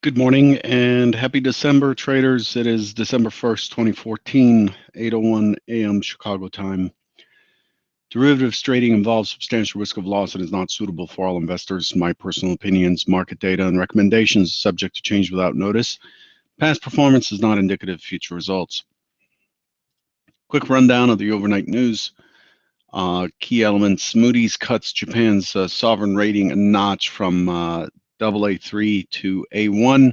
Good morning and happy December, traders. It is December 1st, 2014, 8:01 a.m. Chicago time. Derivatives trading involves substantial risk of loss and is not suitable for all investors. My personal opinions, market data, and recommendations subject to change without notice. Past performance is not indicative of future results. Quick rundown of the overnight news. Key elements: Moody's cuts Japan's sovereign rating a notch from AA3 to A1.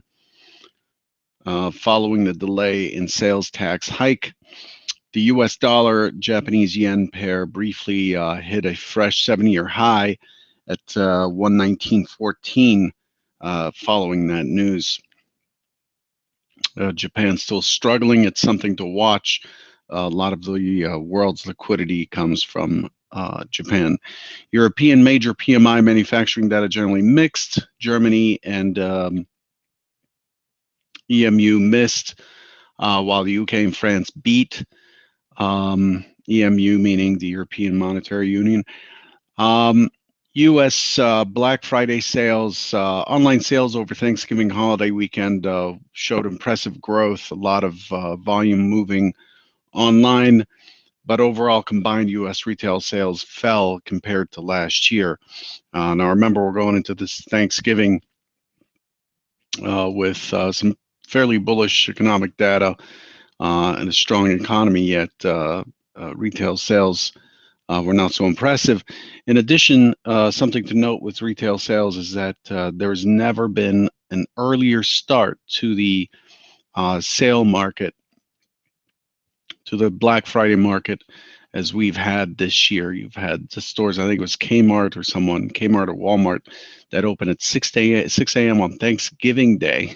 Following the delay in sales tax hike. The US dollar Japanese yen pair briefly hit a fresh 7-year high at 119.14 following that news. Japan's still struggling. It's something to watch. A lot of the world's liquidity comes from Japan. European major PMI manufacturing data generally mixed. Germany and EMU missed, while the UK and France beat. EMU meaning the European Monetary Union. U.S. Black Friday sales, online sales over Thanksgiving holiday weekend showed impressive growth, a lot of volume moving online, but overall combined U.S. retail sales fell compared to last year. Now remember, we're going into this Thanksgiving with some fairly bullish economic data and a strong economy, yet retail sales were not so impressive. In addition, something to note with retail sales is that there's never been an earlier start to the sale market, to the Black Friday market, as we've had this year. You've had the stores, I think it was Kmart or Walmart, that opened at 6 a.m. on Thanksgiving Day.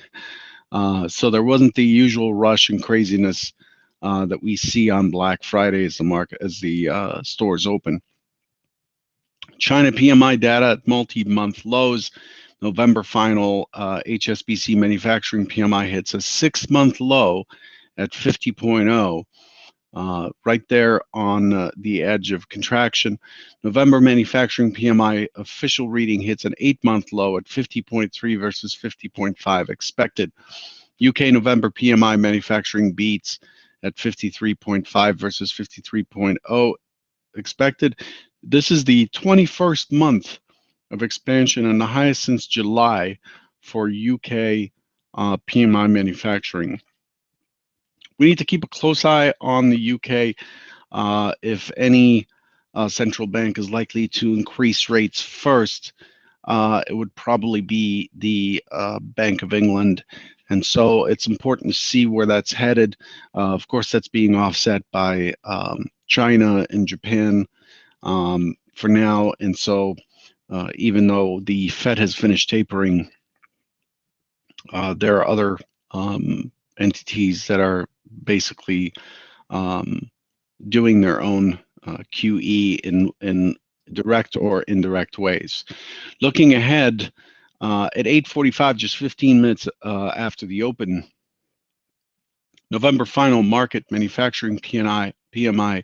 So there wasn't the usual rush and craziness that we see on Black Friday as the stores open. China PMI data at multi-month lows. November final HSBC manufacturing PMI hits a 6-month low at 50.0. Right there on the edge of contraction. November manufacturing PMI official reading hits an 8-month low at 50.3 versus 50.5 expected. UK November PMI manufacturing beats at 53.5 versus 53.0 expected. This is the 21st month of expansion and the highest since July for UK PMI manufacturing. We need to keep a close eye on the UK. If any central bank is likely to increase rates first, it would probably be the Bank of England. And so it's important to see where that's headed. Of course, that's being offset by China and Japan for now. And so even though the Fed has finished tapering, there are other entities that are basically doing their own QE in direct or indirect ways. Looking ahead, at 8:45, just 15 minutes after the open, November final market manufacturing PMI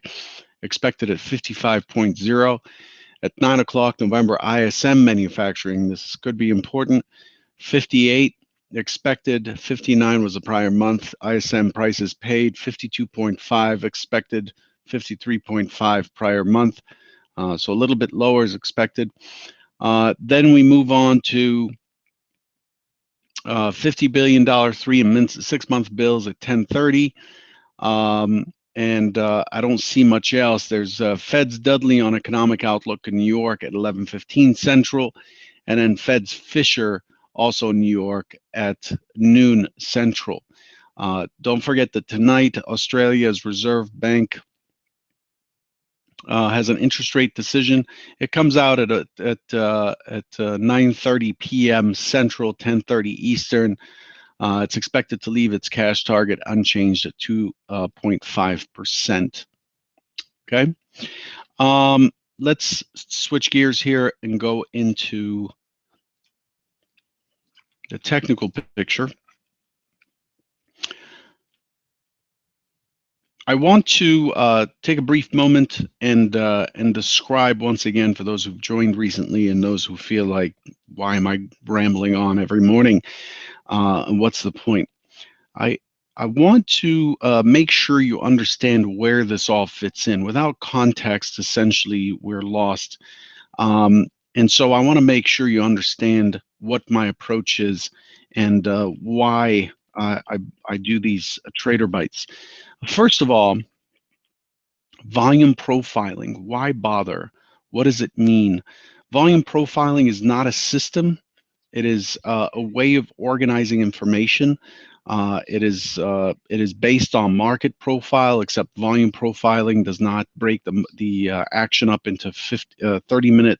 expected at 55.0. At 9 o'clock, November ISM manufacturing, this could be important, 58 expected, 59 was the prior month. ISM prices paid, 52.5 expected, 53.5 prior month. So a little bit lower is expected. Then we move on to $50 billion 3 and 6-month bills at 10:30. And I don't see much else. There's Fed's Dudley on economic outlook in New York at 11:15 Central, and then Fed's Fisher also in New York at noon Central. Don't forget that tonight Australia's Reserve Bank has an interest rate decision. It comes out at 9:30 p.m. Central, 10:30 Eastern. It's expected to leave its cash target unchanged at 2.5%. Okay. Let's switch gears here and go into the technical picture. I want to take a brief moment and describe once again, for those who've joined recently and those who feel like, why am I rambling on every morning? And what's the point? I I want to make sure you understand where this all fits in. Without context, essentially, we're lost. And so I want to make sure you understand what my approach is and why I do these trader bites. First of all, volume profiling. Why bother? What does it mean? Volume profiling is not a system. It is a way of organizing information. It is based on market profile, except volume profiling does not break the action up into 30-minute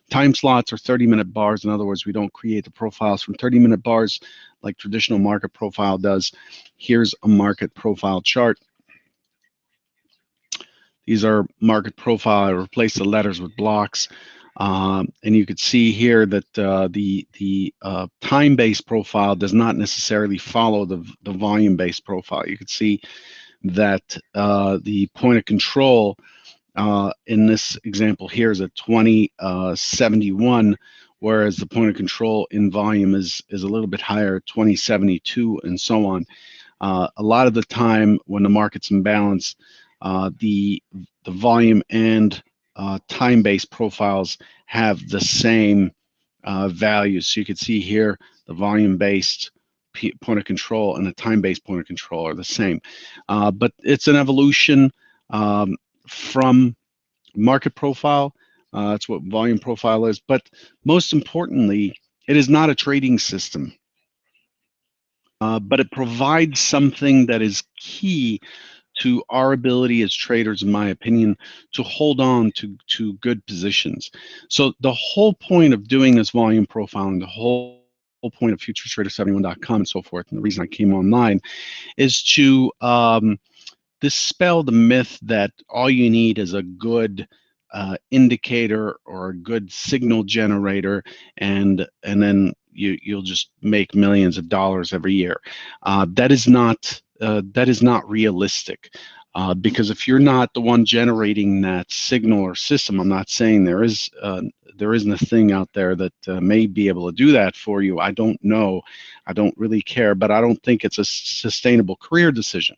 time slots or 30-minute bars. In other words, we don't create the profiles from 30-minute bars like traditional market profile does. Here's a market profile chart. These are market profile. I replaced the letters with blocks. And you could see here that the time-based profile does not necessarily follow the volume-based profile. You could see that the point of control in this example here is at 2071, whereas the point of control in volume is a little bit higher, 2072, and so on. A lot of the time when the market's in balance, the volume and time-based profiles have the same values. So you can see here the volume-based point of control and the time-based point of control are the same. But it's an evolution from market profile. That's what volume profile is. But most importantly, it is not a trading system. But it provides something that is key to our ability as traders, in my opinion, to hold on to good positions. So the whole point of doing this volume profiling, the whole point of FutureTrader71.com and so forth, and the reason I came online is to dispel the myth that all you need is a good indicator or a good signal generator, and then you'll just make millions of dollars every year. That is not realistic. Because if you're not the one generating that signal or system, I'm not saying there isn't a thing out there that may be able to do that for you. I don't know. I don't really care, but I don't think it's a sustainable career decision.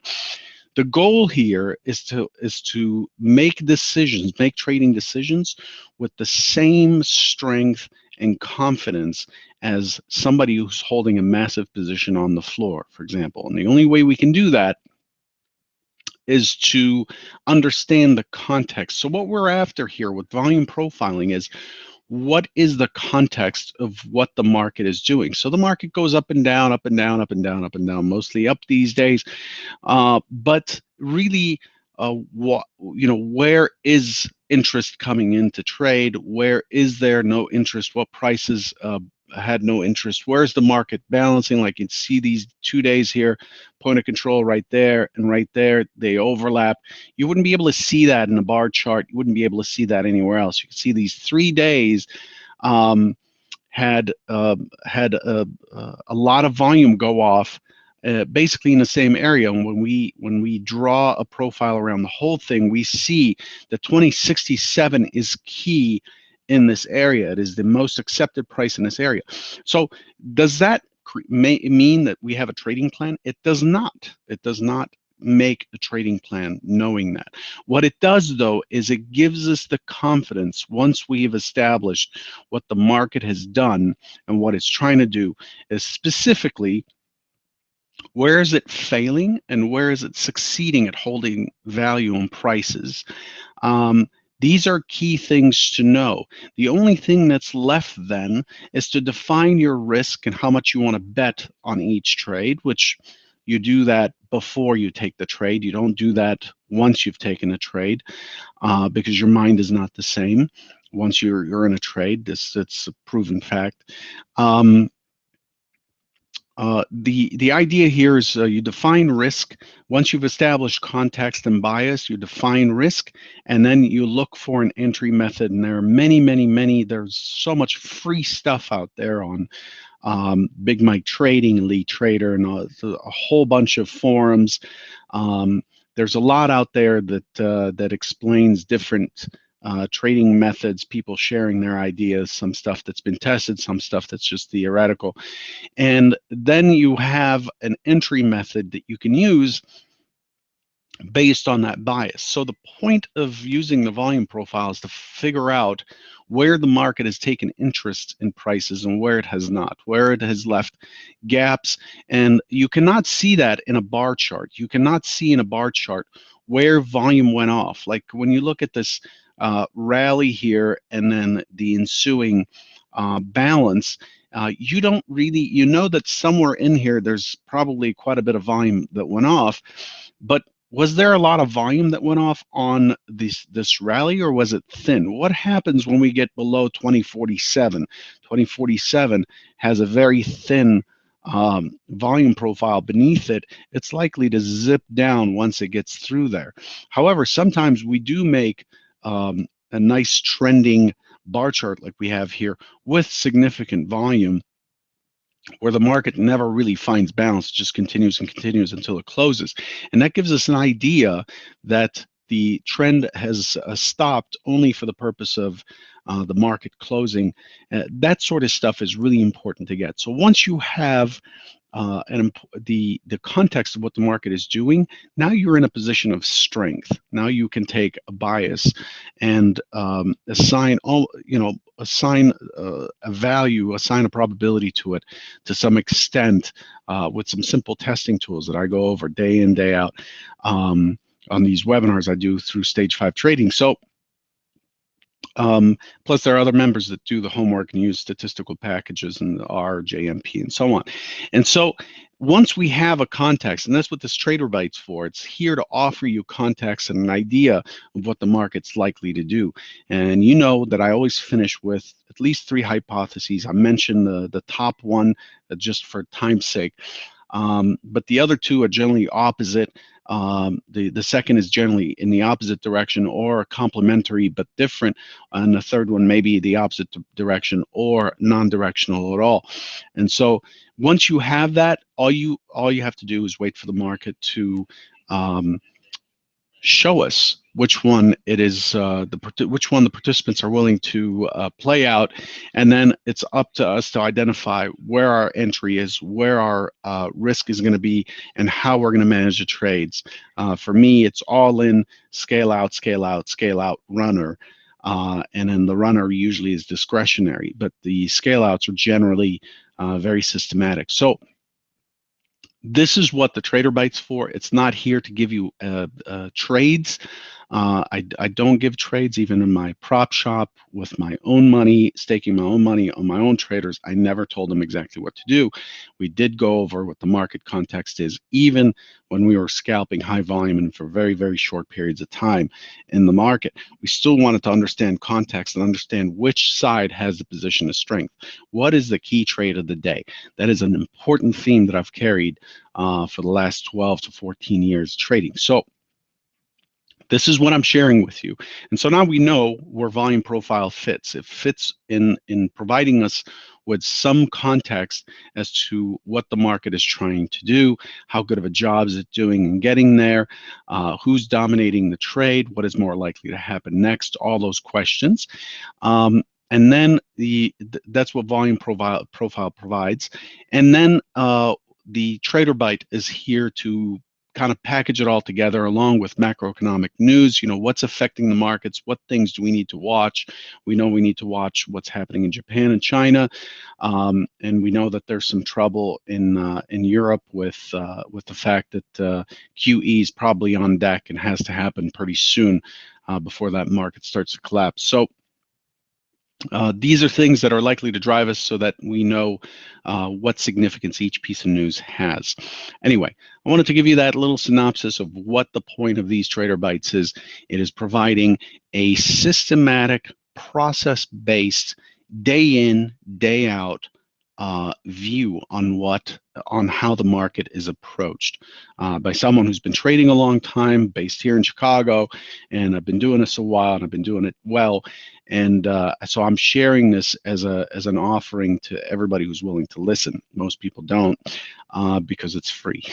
The goal here is to make decisions, make trading decisions with the same strength and confidence as somebody who's holding a massive position on the floor, for example. And the only way we can do that is to understand the context. So what we're after here with volume profiling is, what is the context of what the market is doing? So the market goes up and down, up and down, up and down, up and down, mostly up these days. But really, where is interest coming into trade? Where is there no interest? What prices had no interest? Where's the market balancing? Like you can see these 2 days here, point of control right there and right there, they overlap. You wouldn't be able to see that in a bar chart. You wouldn't be able to see that anywhere else. You can see these 3 days had a lot of volume go off basically in the same area. And when we draw a profile around the whole thing, we see that 2067 is key in this area. It is the most accepted price in this area. So does that mean that we have a trading plan? It does not. It does not make a trading plan knowing that. What it does, though, is it gives us the confidence, once we have established what the market has done and what it's trying to do, is specifically where is it failing and where is it succeeding at holding value and prices. These are key things to know. The only thing that's left then is to define your risk and how much you want to bet on each trade, which you do that before you take the trade. You don't do that once you've taken a trade because your mind is not the same once you're in a trade. It's a proven fact. The idea here is you define risk. Once you've established context and bias, you define risk, and then you look for an entry method. And there are many. There's so much free stuff out there on Big Mike Trading, Elite Trader, and a whole bunch of forums. There's a lot out there that explains different trading methods, people sharing their ideas, some stuff that's been tested, some stuff that's just theoretical. And then you have an entry method that you can use based on that bias. So the point of using the volume profile is to figure out where the market has taken interest in prices and where it has not, where it has left gaps. And you cannot see that in a bar chart. You cannot see in a bar chart where volume went off. Like when you look at this rally here and then the ensuing balance, you don't really, you know that somewhere in here there's probably quite a bit of volume that went off, but was there a lot of volume that went off on this rally, or was it thin? What happens when we get below 2047? 2047 has a very thin volume profile beneath it. It's likely to zip down once it gets through there. However, sometimes we do make a nice trending bar chart like we have here with significant volume, where the market never really finds balance, it just continues and continues until it closes. And that gives us an idea that the trend has stopped only for the purpose of the market closing. That sort of stuff is really important to get. So once you have the context of what the market is doing, now you're in a position of strength. Now you can take a bias and assign a value, assign a probability to it to some extent with some simple testing tools that I go over day in, day out on these webinars I do through Stage 5 Trading. So plus there are other members that do the homework and use statistical packages and R, JMP, and so on. And so once we have a context, and that's what this TraderByte's for, it's here to offer you context and an idea of what the market's likely to do. And you know that I always finish with at least 3 hypotheses. I mentioned the top one just for time's sake. But the other 2 are generally opposite. The second is generally in the opposite direction or complementary but different, and the third one may be the opposite direction or non-directional at all. And so once you have that, all you have to do is wait for the market to show us which one it is, which one the participants are willing to play out, and then it's up to us to identify where our entry is, where our risk is going to be, and how we're going to manage the trades. For me, it's all in, scale out, scale out, scale out, runner, and then the runner usually is discretionary, but the scale outs are generally very systematic. So this is what the TraderByte's for. It's not here to give you trades. I don't give trades even in my prop shop with my own money, staking my own money on my own traders. I never told them exactly what to do. We did go over what the market context is, even when we were scalping high volume and for very, very short periods of time in the market. We still wanted to understand context and understand which side has the position of strength. What is the key trade of the day? That is an important theme that I've carried for the last 12 to 14 years trading. So this is what I'm sharing with you. And so now we know where volume profile fits. It fits in providing us with some context as to what the market is trying to do, how good of a job is it doing in getting there, who's dominating the trade, what is more likely to happen next, all those questions. And then that's what volume profile provides. And then the TraderByte is here to kind of package it all together along with macroeconomic news. You know, what's affecting the markets, what things do we need to watch? We know we need to watch what's happening in Japan and China, and we know that there's some trouble in Europe with the fact that QE is probably on deck and has to happen pretty soon before that market starts to collapse. So these are things that are likely to drive us so that we know what significance each piece of news has. Anyway, I wanted to give you that little synopsis of what the point of these TraderBytes is. It is providing a systematic, process-based, day in, day out view on how the market is approached by someone who's been trading a long time, based here in Chicago, and I've been doing this a while, and I've been doing it well, and so I'm sharing this as an offering to everybody who's willing to listen. Most people don't because it's free,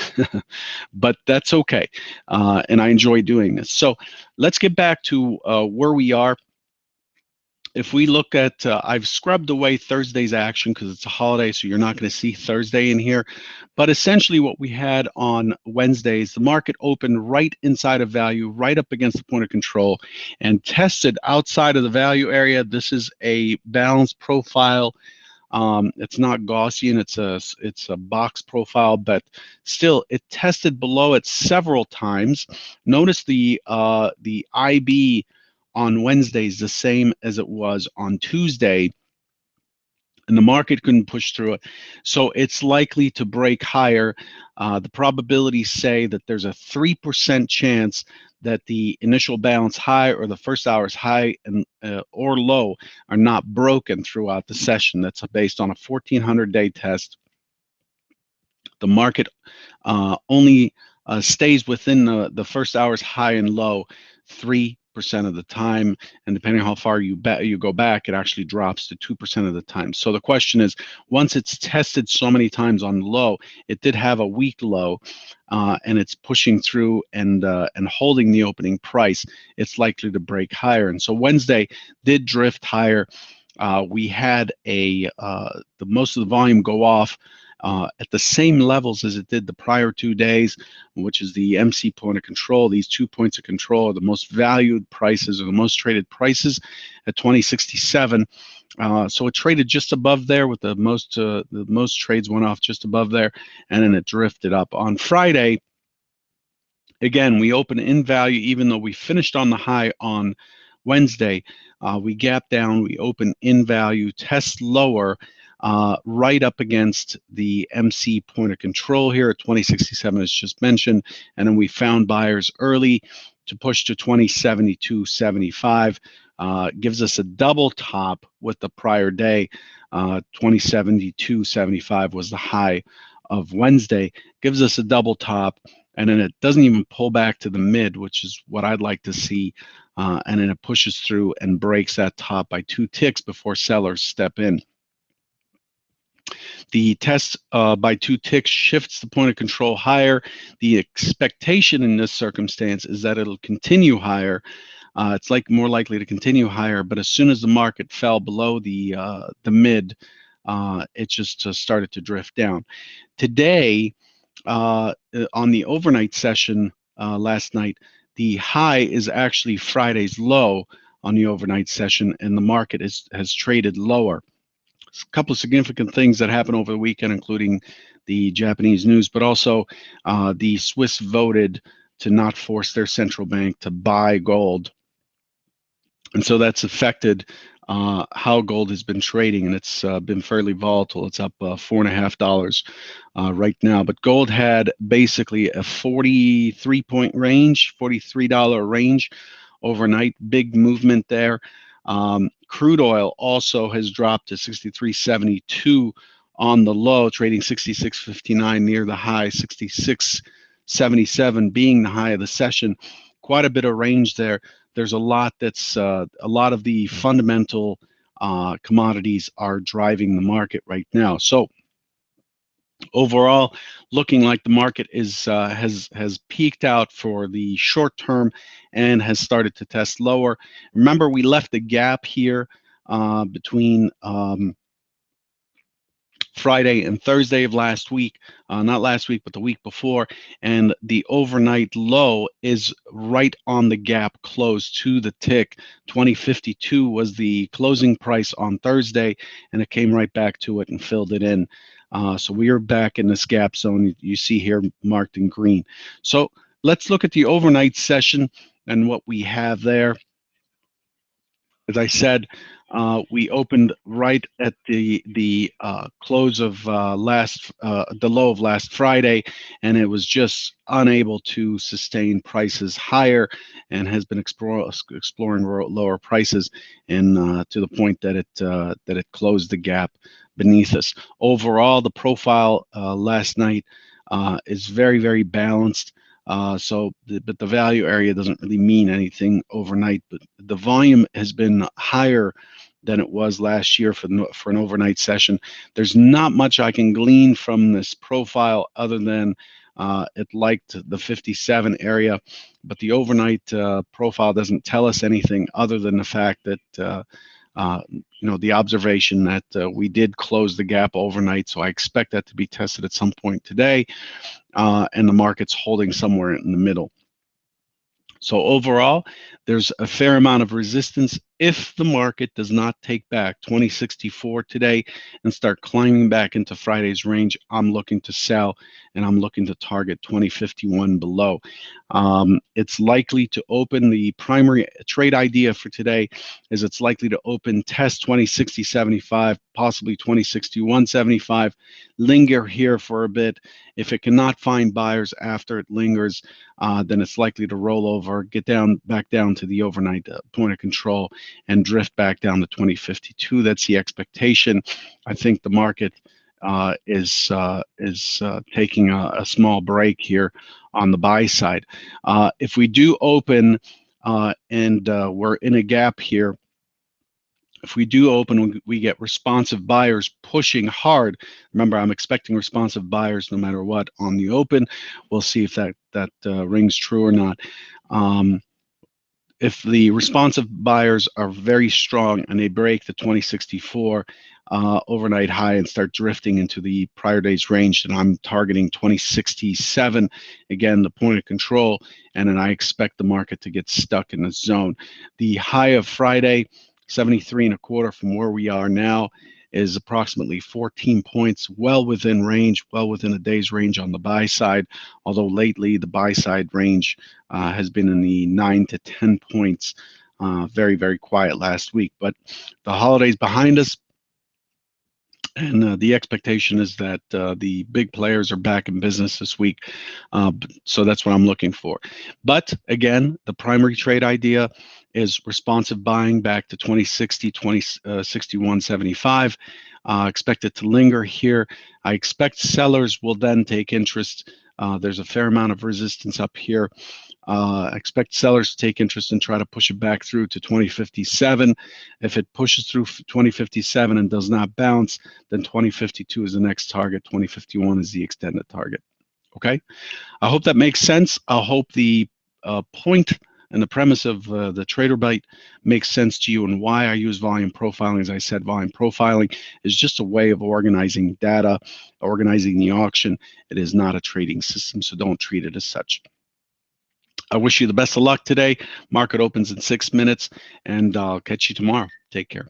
but that's okay, and I enjoy doing this. So let's get back to where we are. if we look at, I've scrubbed away Thursday's action because it's a holiday, so you're not going to see Thursday in here. But essentially what we had on Wednesdays, the market opened right inside of value, right up against the point of control, and tested outside of the value area. This is a balanced profile. It's not Gaussian, it's a box profile, but still it tested below it several times. Notice the IB on Wednesday is the same as it was on Tuesday, and the market couldn't push through it. So it's likely to break higher. The probabilities say that there's a 3% chance that the initial balance high or the first hour's high and or low are not broken throughout the session. That's based on a 1400-day test. The market only stays within the first hour's high and low 3% of the time, and depending on how far you go back, it actually drops to 2% of the time. So the question is, once it's tested so many times on the low, it did have a weak low, and it's pushing through and holding the opening price, it's likely to break higher. And so Wednesday did drift higher. We had the most of the volume go off at the same levels as it did the prior 2 days, which is the MC point of control. These 2 points of control are the most valued prices or the most traded prices at 2067. So it traded just above there with the most trades went off just above there, and then it drifted up. On Friday, again, we opened in value, even though we finished on the high on Wednesday. We gapped down, we opened in value, test lower, right up against the MC point of control here at 2067 as just mentioned, and then we found buyers early to push to 2072.75. Gives us a double top with the prior day. 2072.75 was the high of Wednesday. Gives us a double top, and then it doesn't even pull back to the mid, which is what I'd like to see, and then it pushes through and breaks that top by 2 ticks before sellers step in. The test by 2 ticks shifts the point of control higher. The expectation in this circumstance is that it'll continue higher. It's more likely to continue higher, but as soon as the market fell below the mid, it just started to drift down. Today, on the overnight session last night, the high is actually Friday's low on the overnight session, and the market has traded lower. A couple of significant things that happened over the weekend, including the Japanese news, but also the Swiss voted to not force their central bank to buy gold. And so that's affected how gold has been trading, and it's been fairly volatile. It's up $4.50 right now. But gold had basically a 43-point range, $43 range overnight. Big movement there. Crude oil also has dropped to 63.72 on the low, trading 66.59 near the high, 66.77 being the high of the session. Quite a bit of range there. There's a lot that's a lot of the fundamental commodities are driving the market right now. So overall, looking like the market is has peaked out for the short term and has started to test lower. Remember, we left a gap here between Friday and Thursday of last week, not last week, but the week before, and the overnight low is right on the gap close to the tick. 2052 was the closing price on Thursday, and it came right back to it and filled it in. So we are back in this gap zone you see here marked in green. So let's look at the overnight session and what we have there. As I said, we opened right at the close of the low of last Friday, and it was just unable to sustain prices higher, and has been exploring lower prices, and to the point that it closed the gap beneath us. Overall, the profile last night is very, very balanced. But the value area doesn't really mean anything overnight. But the volume has been higher than it was last year for an overnight session. There's not much I can glean from this profile other than it liked the 57 area, but the overnight profile doesn't tell us anything other than the fact that the observation that we did close the gap overnight, so I expect that to be tested at some point today, and the market's holding somewhere in the middle. So overall, there's a fair amount of resistance if the market does not take back 2064 today and start climbing back into Friday's range. I'm looking to sell, and I'm looking to target 2051 below. It's likely to open, the primary trade idea for today is it's likely to open, test 2060.75, possibly 2061.75, linger here for a bit. If it cannot find buyers after it lingers, then it's likely to roll over, get back down to the overnight point of control, and drift back down to 2052. That's the expectation. I think the market is taking a small break here on the buy side. If we do open and we're in a gap here, if we do open, we get responsive buyers pushing hard. Remember, I'm expecting responsive buyers no matter what on the open. We'll see if that rings true or not. If the responsive buyers are very strong and they break the 2064 overnight high and start drifting into the prior day's range, then I'm targeting 2067, again, the point of control, and then I expect the market to get stuck in the zone. The high of Friday, 73.25 from where we are now, is approximately 14 points, well within range, well within a day's range on the buy side, although lately the buy side range has been in the 9 to 10 points. Very, very quiet last week, but the holidays behind us, and the expectation is that the big players are back in business this week. So that's what I'm looking for. But again, the primary trade idea is responsive buying back to 2060, 2061.75. Expect it to linger here. I expect sellers will then take interest. There's a fair amount of resistance up here. I expect sellers to take interest and try to push it back through to 2057. If it pushes through 2057 and does not bounce, then 2052 is the next target. 2051 is the extended target. Okay, I hope that makes sense. I hope the point and the premise of the Trader Bite makes sense to you, and why I use volume profiling. As I said, volume profiling is just a way of organizing data, organizing the auction. It is not a trading system, so don't treat it as such. I wish you the best of luck today. Market opens in 6 minutes, and I'll catch you tomorrow. Take care.